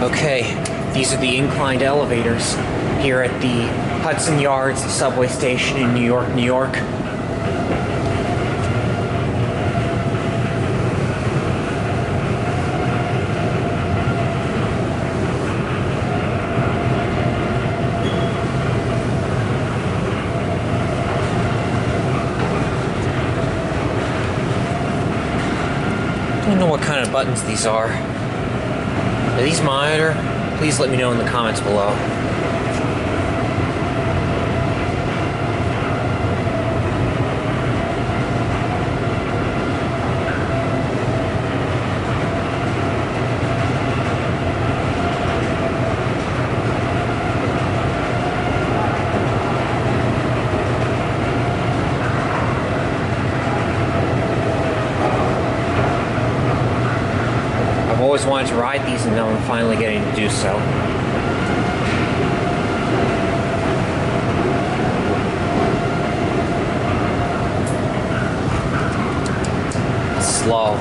Okay, these are the inclined elevators here at the Hudson Yards subway station in New York, New York. I don't know what kind of buttons these are. Are these monitor? Please let me know in the comments below. I've always wanted to ride these, and now I'm finally getting to do so. Slow.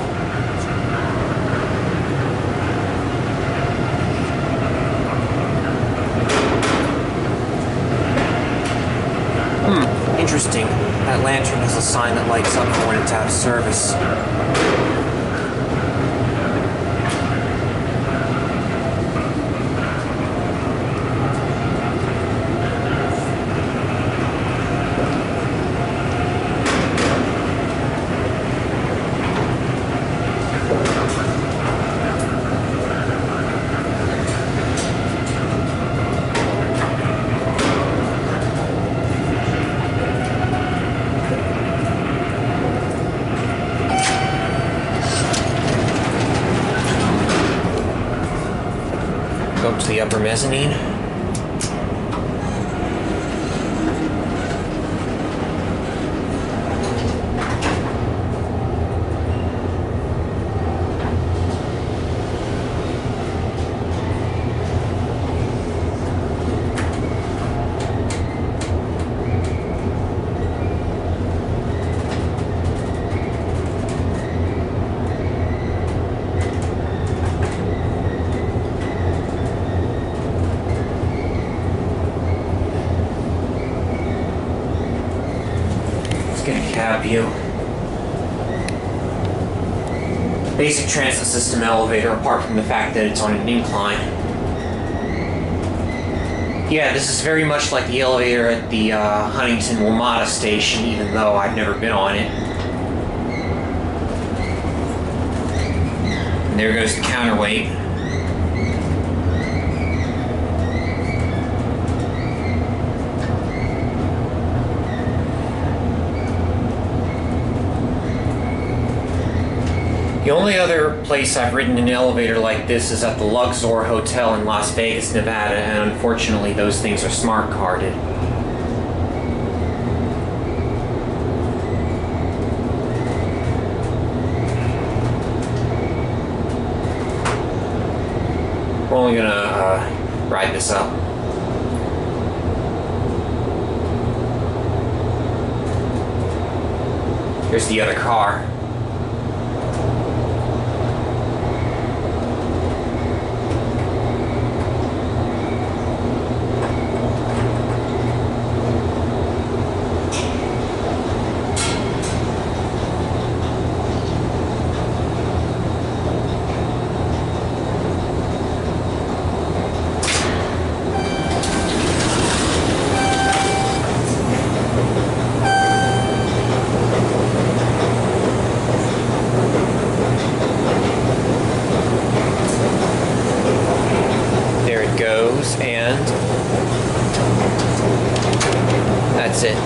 Interesting. That lantern has a sign that lights up when it's out of service. Go up to the upper mezzanine. Get a cab view. Basic transit system elevator, apart from the fact that it's on an incline. Yeah, this is very much like the elevator at the Huntington-Wilmota station, even though I've never been on it. And there goes the counterweight. The only other place I've ridden an elevator like this is at the Luxor Hotel in Las Vegas, Nevada, and unfortunately those things are smart carded. We're only gonna ride this up. Here's the other car. Goes, and that's it.